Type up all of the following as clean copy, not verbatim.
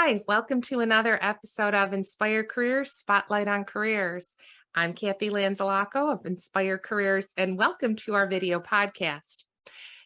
Hi, welcome to another episode of Inspire Careers Spotlight on Careers. I'm Kathy Lanzalaco of Inspire Careers, and welcome to our video podcast.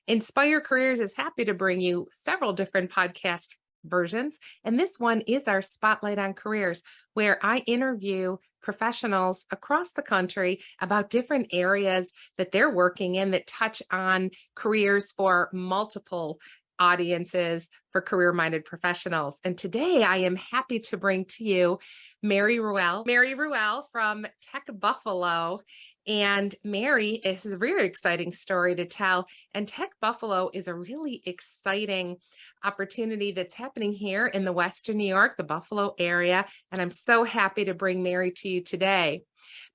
Inspire Careers is happy to bring you several different podcast versions, and this one is our Spotlight on Careers, where I interview professionals across the country about different areas that they're working in that touch on careers for multiple audiences for career-minded professionals. And today I am happy to bring to you Mary Ruelle. Mary Ruelle from Tech Buffalo. And Mary is a very exciting story to tell. And Tech Buffalo is a really exciting opportunity that's happening here in the Western New York, the Buffalo area. And I'm so happy to bring Mary to you today.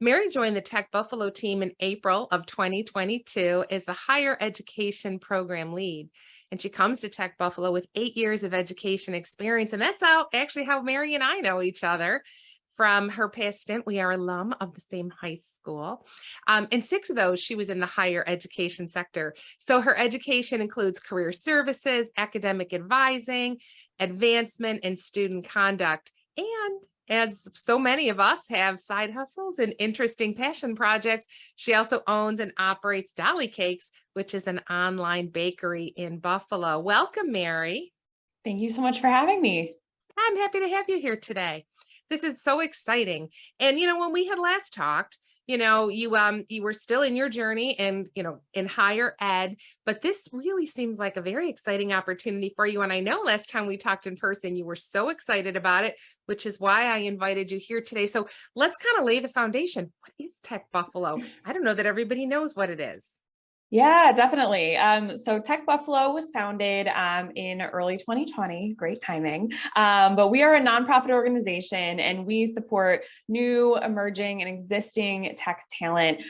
Mary joined the Tech Buffalo team in April of 2022 as the higher education program lead. And she comes to Tech Buffalo with 8 years of education experience. And that's actually how Mary and I know each other. From her past stint, we are alum of the same high school. And 6 of those, she was in the higher education sector. So her education includes career services, academic advising, advancement, and student conduct. And as so many of us have side hustles and interesting passion projects, she also owns and operates Dolly Cakes, which is an online bakery in Buffalo. Welcome, Mary. Thank you so much for having me. I'm happy to have you here today. This is so exciting. And, when we had last talked, you were still in your journey and, in higher ed, but this really seems like a very exciting opportunity for you. And I know last time we talked in person, you were so excited about it, which is why I invited you here today. So let's kind of lay the foundation. What is Tech Buffalo? I don't know that everybody knows what it is. Yeah, definitely. So Tech Buffalo was founded in early 2020, great timing. But we are a nonprofit organization and we support new, emerging, and existing tech talent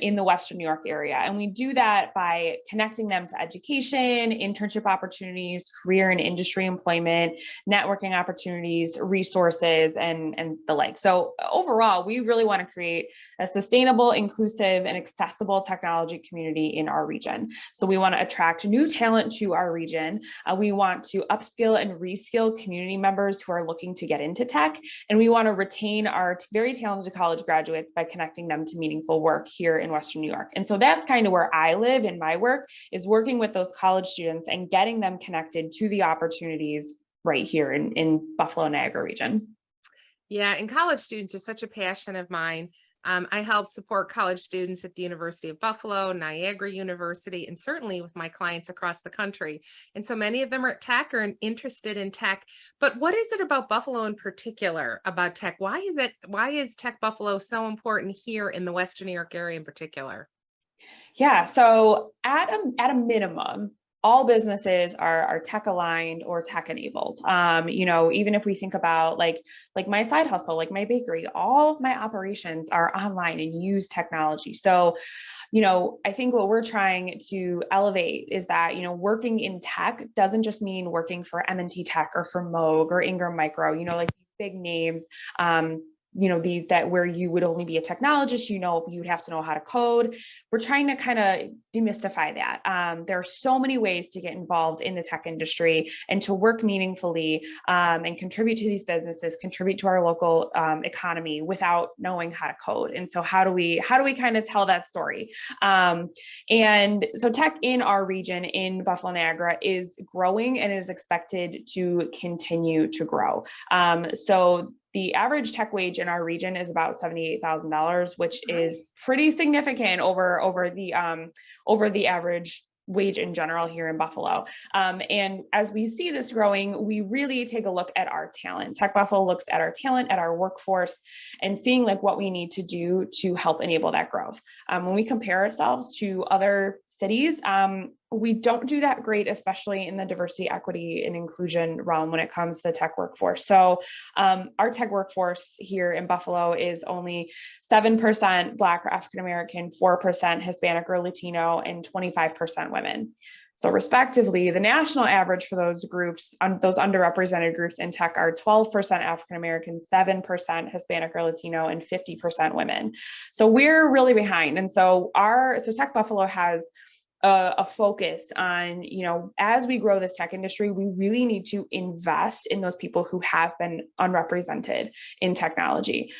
in the Western New York area. And we do that by connecting them to education, internship opportunities, career and industry employment, networking opportunities, resources, and the like. So overall, we really want to create a sustainable, inclusive, and accessible technology community in our region. So we want to attract new talent to our region. We want to upskill and reskill community members who are looking to get into tech. And we want to retain our very talented college graduates by connecting them to meaningful work here in Western New York. And so that's kind of where I live in my work, is working with those college students and getting them connected to the opportunities right here in Buffalo, Niagara region. Yeah, and college students are such a passion of mine. I help support college students at the University of Buffalo, Niagara University, and certainly with my clients across the country. And so many of them are at tech or interested in tech. But what is it about Buffalo in particular, about tech? Why is Tech Buffalo so important here in the Western New York area in particular? Yeah, so at a minimum, all businesses are tech aligned or tech enabled. Even if we think about like my side hustle, like my bakery, all of my operations are online and use technology. So, I think what we're trying to elevate is that, working in tech doesn't just mean working for M&T Tech or for Moog or Ingram Micro, like these big names, that where you would only be a technologist, you would have to know how to code. We're trying to kind of demystify that. There are so many ways to get involved in the tech industry and to work meaningfully and contribute to these businesses, contribute to our local economy without knowing how to code. And so how do we kind of tell that story? And so tech in our region in Buffalo, Niagara is growing and is expected to continue to grow. So the average tech wage in our region is about $78,000, which is pretty significant over the average wage in general here in Buffalo. And as we see this growing, we really take a look at our talent. Tech Buffalo looks at our talent, at our workforce, and seeing like what we need to do to help enable that growth. When we compare ourselves to other cities, we don't do that great, especially in the diversity, equity, and inclusion realm when it comes to the tech workforce. So our tech workforce here in Buffalo is only 7% Black or African American, 4% Hispanic or Latino, and 25% women. So respectively, the national average for those groups, those underrepresented groups in tech, are 12% African American, 7% Hispanic or Latino, and 50% women. So we're really behind. And so Tech Buffalo has a focus on, as we grow this tech industry, we really need to invest in those people who have been unrepresented in technology.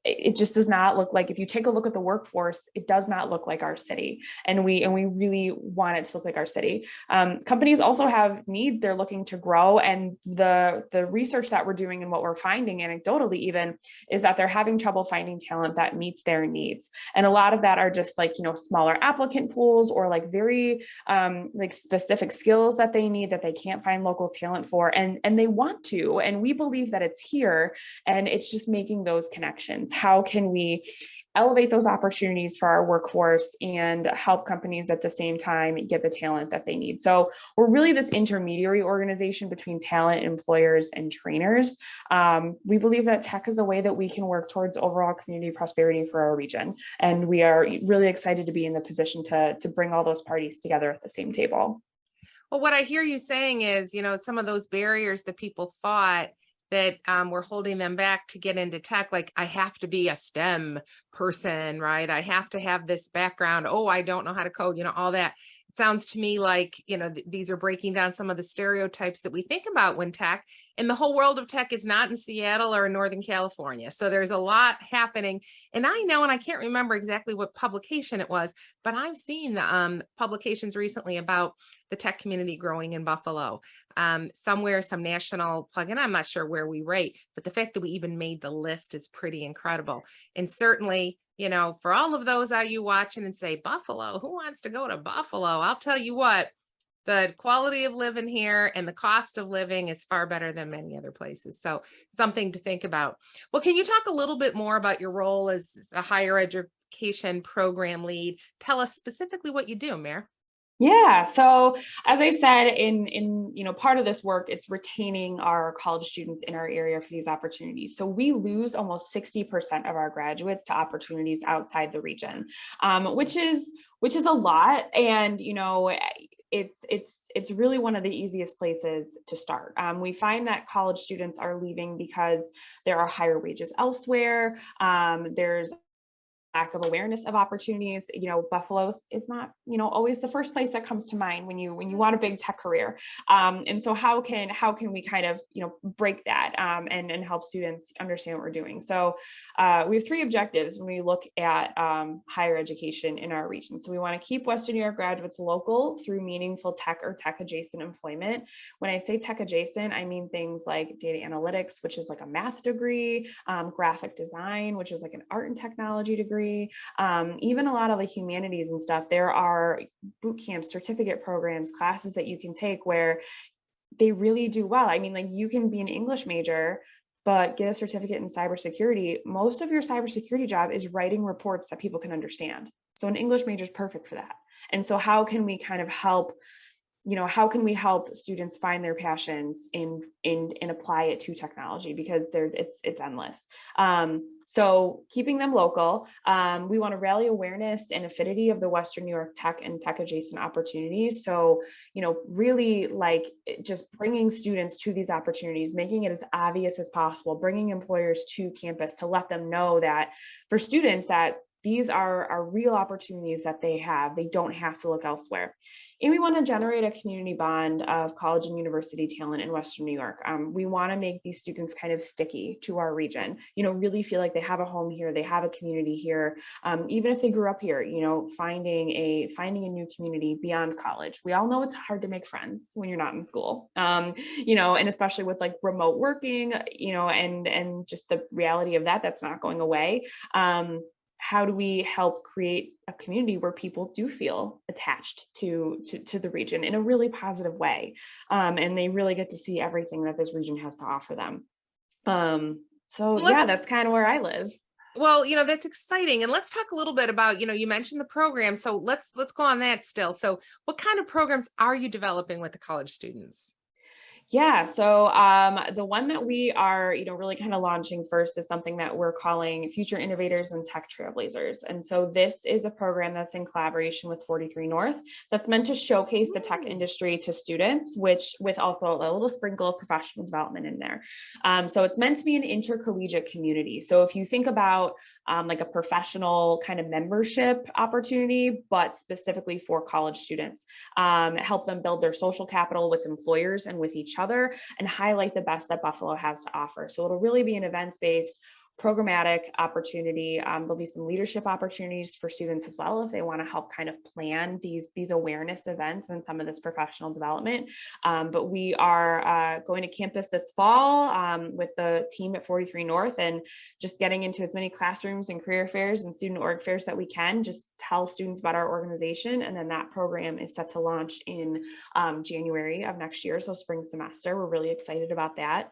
It just does not look like, if you take a look at the workforce, it does not look like our city. And we really want it to look like our city. Companies also have needs they're looking to grow. And the research that we're doing and what we're finding anecdotally even is that they're having trouble finding talent that meets their needs. And a lot of that are just like, smaller applicant pools, or like very like specific skills that they need that they can't find local talent for. And they want to, and we believe that it's here, and it's just making those connections. How can we elevate those opportunities for our workforce and help companies at the same time get the talent that they need? So we're really this intermediary organization between talent, employers, and trainers. We believe that tech is a way that we can work towards overall community prosperity for our region. And we are really excited to be in the position to bring all those parties together at the same table. Well, what I hear you saying is, some of those barriers that people thought that were holding them back to get into tech, like I have to be a STEM person, right? I have to have this background. Oh, I don't know how to code, all that. It sounds to me like, these are breaking down some of the stereotypes that we think about when tech, and the whole world of tech is not in Seattle or in Northern California. So there's a lot happening. And I know, and I can't remember exactly what publication it was, but I've seen publications recently about the tech community growing in Buffalo. Somewhere, some national plugin, I'm not sure where we rate, but the fact that we even made the list is pretty incredible. And certainly, for all of those out you watching and say, Buffalo, who wants to go to Buffalo? I'll tell you what, the quality of living here and the cost of living is far better than many other places. So something to think about. Well, can you talk a little bit more about your role as a higher education program lead? Tell us specifically what you do, Mayor. Yeah. So as I said, in part of this work, it's retaining our college students in our area for these opportunities. So we lose almost 60% of our graduates to opportunities outside the region, which is a lot. And it's really one of the easiest places to start. We find that college students are leaving because there are higher wages elsewhere. There's lack of awareness of opportunities. Buffalo is not, always the first place that comes to mind when you want a big tech career. And so how can we kind of, break that and help students understand what we're doing? So we have three objectives when we look at higher education in our region. So we want to keep Western New York graduates local through meaningful tech or tech adjacent employment. When I say tech adjacent, I mean things like data analytics, which is like a math degree, graphic design, which is like an art and technology degree. Even a lot of the humanities and stuff, there are boot camps, certificate programs, classes that you can take where they really do well. I mean, like you can be an English major, but get a certificate in cybersecurity. Most of your cybersecurity job is writing reports that people can understand. So an English major is perfect for that. And so how can we kind of help how can we help students find their passions and apply it to technology, because it's endless. So keeping them local, we want to rally awareness and affinity of the Western New York tech and tech adjacent opportunities. So, really like just bringing students to these opportunities, making it as obvious as possible, bringing employers to campus to let them know that for students that these are real opportunities that they have. They don't have to look elsewhere. And we want to generate a community bond of college and university talent in Western New York. We want to make these students kind of sticky to our region, really feel like they have a home here, they have a community here. Even if they grew up here, finding a new community beyond college. We all know it's hard to make friends when you're not in school, and especially with like remote working, and just the reality of that's not going away. How do we help create a community where people do feel attached to the region in a really positive way, and they really get to see everything that this region has to offer them? That's kind of where I live. Well, that's exciting. And let's talk a little bit about, you mentioned the program. So let's go on that still. So what kind of programs are you developing with the college students? Yeah, so the one that we are, really kind of launching first is something that we're calling Future Innovators and Tech Trailblazers. And so this is a program that's in collaboration with 43 North that's meant to showcase the tech industry to students, which with also a little sprinkle of professional development in there. So it's meant to be an intercollegiate community. So if you think about like a professional kind of membership opportunity, but specifically for college students. Help them build their social capital with employers and with each other, and highlight the best that Buffalo has to offer. So it'll really be an events-based programmatic opportunity. There'll be some leadership opportunities for students as well if they want to help kind of plan these awareness events and some of this professional development. But we are going to campus this fall with the team at 43 North, and just getting into as many classrooms and career fairs and student org fairs that we can. Just tell students about our organization, and then that program is set to launch in January of next year, so spring semester. We're really excited about that.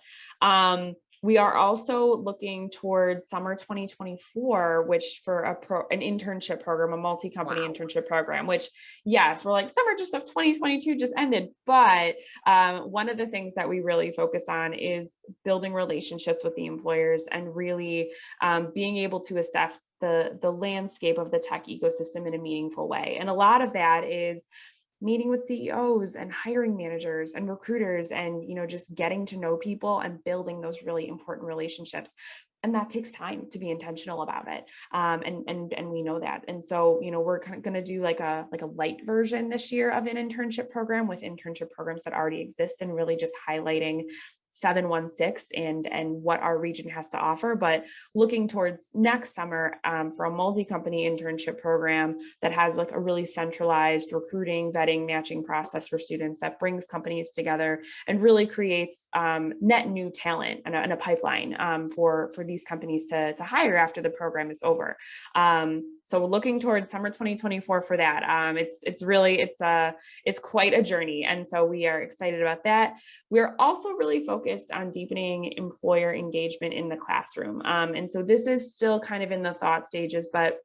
We are also looking towards summer 2024, which for an internship program, a multi-company internship program, which, yes, we're like, summer just of 2022 just ended. But one of the things that we really focus on is building relationships with the employers, and really being able to assess the landscape of the tech ecosystem in a meaningful way. And a lot of that is meeting with CEOs and hiring managers and recruiters, and just getting to know people and building those really important relationships. And that takes time to be intentional about it. And we know that. And so, we're going to do like a light version this year of an internship program with internship programs that already exist, and really just highlighting 716 and what our region has to offer. But looking towards next summer for a multi-company internship program that has like a really centralized recruiting, vetting, matching process for students that brings companies together and really creates net new talent and a pipeline for these companies to hire after the program is over. So we're looking towards summer 2024 for that. It's quite a journey, and so we are excited about that. We're also really focused on deepening employer engagement in the classroom, and so this is still kind of in the thought stages, but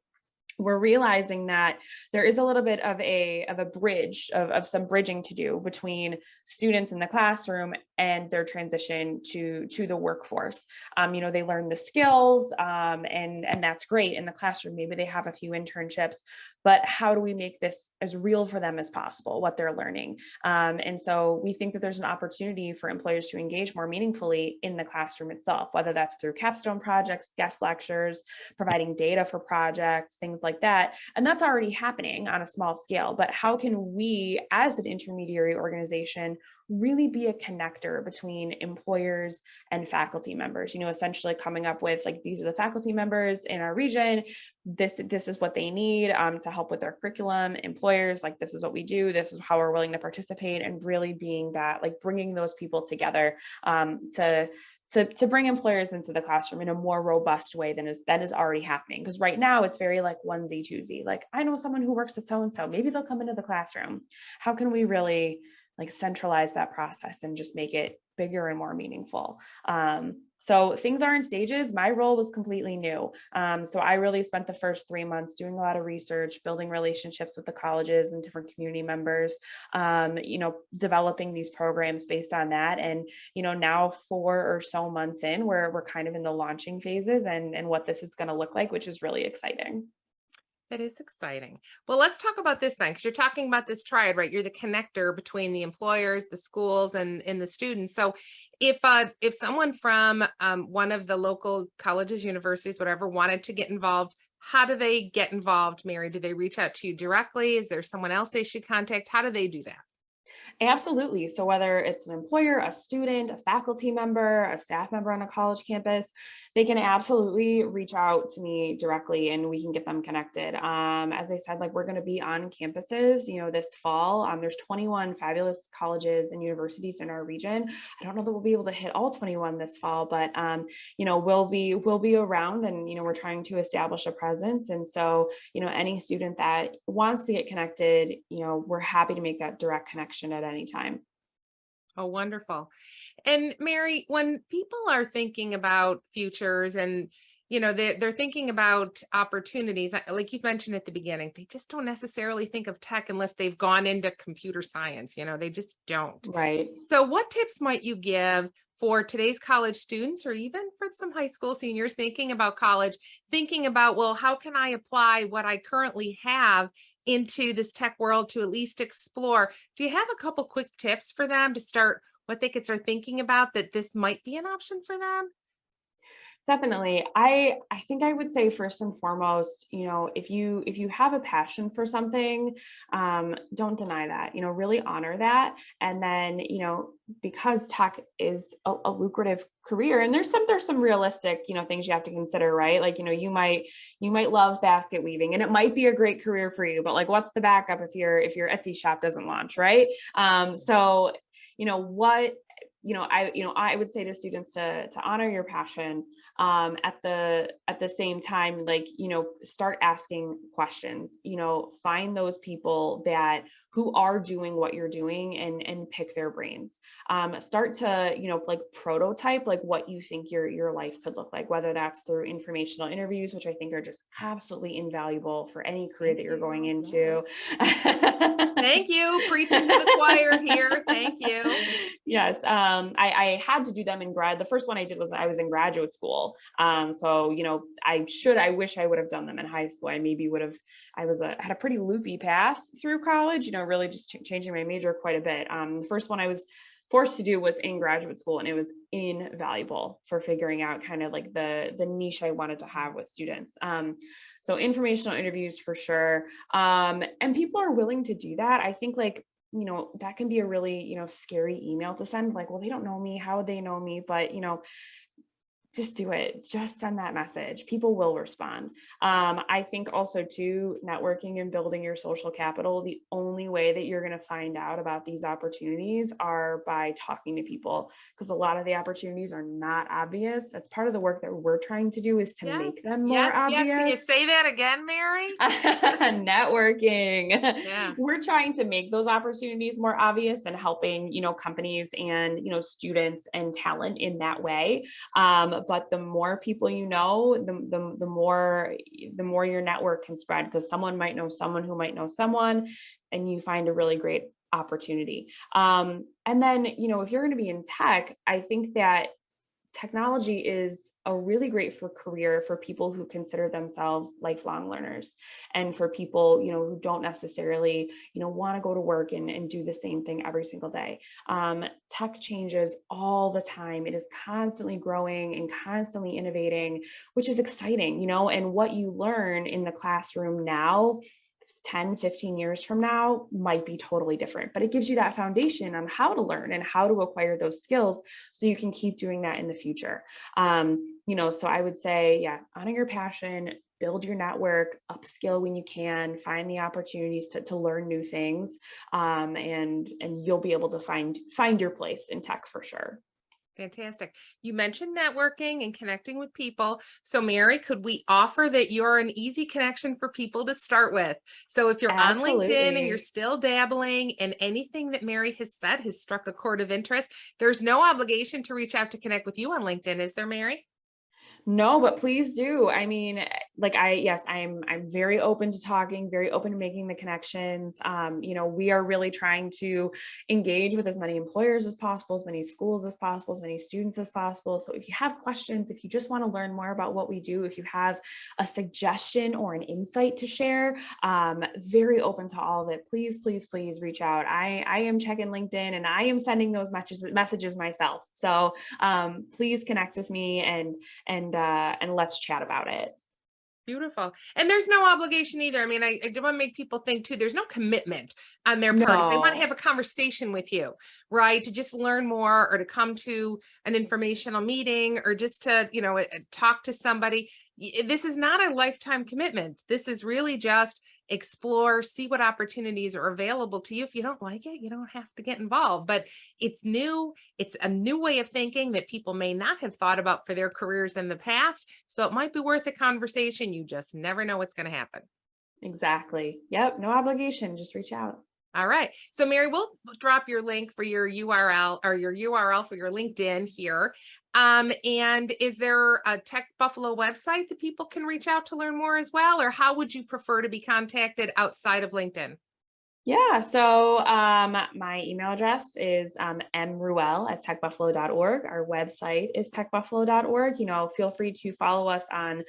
we're realizing that there is a little bit of a bridge of some bridging to do between students in the classroom and their transition to the workforce. They learn the skills and that's great in the classroom. Maybe they have a few internships, but how do we make this as real for them as possible, what they're learning? And so we think that there's an opportunity for employers to engage more meaningfully in the classroom itself, whether that's through capstone projects, guest lectures, providing data for projects, things like that. And that's already happening on a small scale. But how can we, as an intermediary organization, really be a connector between employers and faculty members, essentially coming up with like, these are the faculty members in our region. This is what they need to help with their curriculum. Employers, like, this is what we do. This is how we're willing to participate, and really being that, like, bringing those people together to bring employers into the classroom in a more robust way than is already happening. Because right now it's very like onesie twosie. Like, I know someone who works at so-and-so, maybe they'll come into the classroom. How can we really like centralize that process and just make it bigger and more meaningful? So things are in stages. My role was completely new. So I really spent the first 3 months doing a lot of research, building relationships with the colleges and different community members, developing these programs based on that. And, now 4 or so months in, we're kind of in the launching phases and what this is going to look like, which is really exciting. That is exciting. Well, let's talk about this then, because you're talking about this triad, right? You're the connector between the employers, the schools, and the students. So, if someone from one of the local colleges, universities, whatever, wanted to get involved, how do they get involved, Mary? Do they reach out to you directly? Is there someone else they should contact? How do they do that? Absolutely. So whether it's an employer, a student, a faculty member, a staff member on a college campus, they can absolutely reach out to me directly and we can get them connected. As I said, like, we're going to be on campuses, this fall. There's 21 fabulous colleges and universities in our region. I don't know that we'll be able to hit all 21 this fall, but we'll be around, and we're trying to establish a presence. And so, any student that wants to get connected, we're happy to make that direct connection at any time. Oh, wonderful. And Mary, when people are thinking about futures and they're thinking about opportunities, like you mentioned at the beginning, they just don't necessarily think of tech unless they've gone into computer science. They just don't. Right. So what tips might you give for today's college students, or even for some high school seniors thinking about college, thinking about, well, how can I apply what I currently have into this tech world to at least explore? Do you have a couple quick tips for them to start, what they could start thinking about, that this might be an option for them? Definitely. I think I would say first and foremost, if you have a passion for something, don't deny that, really honor that. And then, because tech is a lucrative career, and there's some realistic, things you have to consider, right? Like, you might love basket weaving and it might be a great career for you, but like, what's the backup if your Etsy shop doesn't launch, right? So, what I would say to students to honor your passion, at the same time, like, start asking questions, find those people who are doing what you're doing, and pick their brains. Start to, like, prototype like what you think your life could look like, whether that's through informational interviews, which I think are just absolutely invaluable for any career that you're going into. Thank you. Preaching to the choir here. Thank you. Yes. I had to do them in grad. The first one I did was I was in graduate school. So, I wish I would have done them in high school. I maybe would have, had a pretty loopy path through college, really just changing my major quite a bit. The first one I was forced to do was in graduate school, and it was invaluable for figuring out kind of like the niche I wanted to have with students. So informational interviews for sure. And people are willing to do that. I think, like, that can be a really, scary email to send. Like, well, they don't know me. How would they know me? But, just do it. Just send that message. People will respond. I think also too, networking and building your social capital, the only way that you're going to find out about these opportunities are by talking to people, because a lot of the opportunities are not obvious. That's part of the work that we're trying to do, is to Yes, make them more yes, yes. Can you obvious. say that again, Mary? Networking. Yeah. We're trying to make those opportunities more obvious, and helping, companies and, students and talent in that way. But the more people the more your network can spread, because someone might know someone who might know someone, and you find a really great opportunity. And then, if you're going to be in tech, I think that technology is a really great for career for people who consider themselves lifelong learners, and for people, who don't necessarily, want to go to work and do the same thing every single day. Tech changes all the time. It is constantly growing and constantly innovating, which is exciting, and what you learn in the classroom now, 10, 15 years from now, might be totally different, but it gives you that foundation on how to learn and how to acquire those skills, so you can keep doing that in the future. So I would say, yeah, honor your passion, build your network, upskill when you can, find the opportunities to learn new things. And you'll be able to find your place in tech for sure. Fantastic. You mentioned networking and connecting with people. So, Mary, could we offer that you're an easy connection for people to start with? So, if you're on LinkedIn and you're Absolutely. still dabbling, and anything that Mary has said has struck a chord of interest, there's no obligation to reach out to connect with you on LinkedIn, is there, Mary? No, but please do. I mean, like, yes, I'm very open to talking, very open to making the connections. We are really trying to engage with as many employers as possible, as many schools as possible, as many students as possible. So if you have questions, if you just want to learn more about what we do, if you have a suggestion or an insight to share, very open to all of it. Please, please, please reach out. I am checking LinkedIn, and I am sending those messages myself. So please connect with me, and let's chat about it. Beautiful. And there's no obligation either. I mean, I do want to make people think too, there's no commitment on their part. If they want to have No. a conversation with you, right, to just learn more, or to come to an informational meeting, or just to, talk to somebody, this is not a lifetime commitment. This is really just explore, see what opportunities are available to you. If you don't like it, you don't have to get involved, but it's new. It's a new way of thinking that people may not have thought about for their careers in the past. So it might be worth a conversation. You just never know what's going to happen. Exactly. Yep. No obligation. Just reach out. All right. So, Mary, we'll drop your link for your URL, or your URL for your LinkedIn here. And is there a Tech Buffalo website that people can reach out to learn more as well? Or how would you prefer to be contacted outside of LinkedIn? Yeah. So my email address is mruelle@techbuffalo.org. Our website is techbuffalo.org. Feel free to follow us on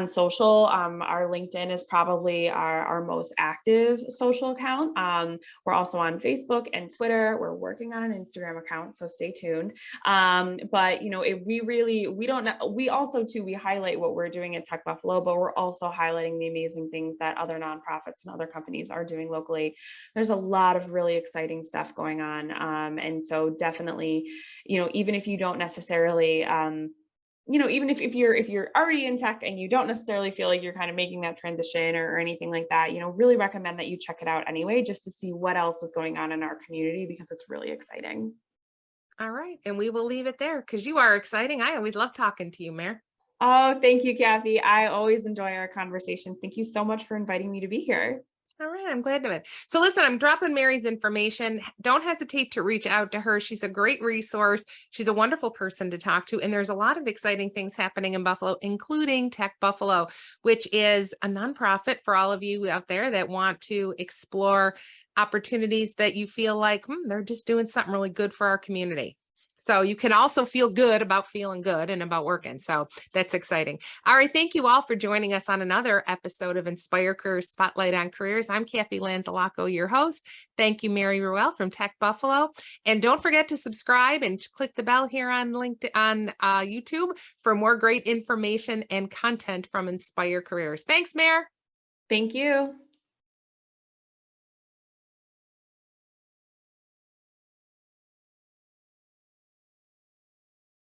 social. Our LinkedIn is probably our most active social account. We're also on Facebook and Twitter. We're working on an Instagram account, so stay tuned. But we also too, we highlight what we're doing at Tech Buffalo, but we're also highlighting the amazing things that other nonprofits and other companies are doing locally. There's a lot of really exciting stuff going on. And so definitely, even if you don't necessarily, even if you're already in tech and you don't necessarily feel like you're kind of making that transition or anything like that, really recommend that you check it out anyway, just to see what else is going on in our community, because it's really exciting. All right. And we will leave it there because you are exciting. I always love talking to you, Mayor. Oh, thank you, Kathy. I always enjoy our conversation. Thank you so much for inviting me to be here. All right, I'm glad to it. So listen, I'm dropping Mary's information. Don't hesitate to reach out to her. She's a great resource. She's a wonderful person to talk to. And there's a lot of exciting things happening in Buffalo, including Tech Buffalo, which is a nonprofit for all of you out there that want to explore opportunities that you feel like they're just doing something really good for our community. So you can also feel good about feeling good and about working. So that's exciting. All right. Thank you all for joining us on another episode of Inspire Careers Spotlight on Careers. I'm Kathy Lanzalaco, your host. Thank you, Mary Ruelle from Tech Buffalo. And don't forget to subscribe and click the bell here on LinkedIn, on YouTube for more great information and content from Inspire Careers. Thanks, Mary. Thank you.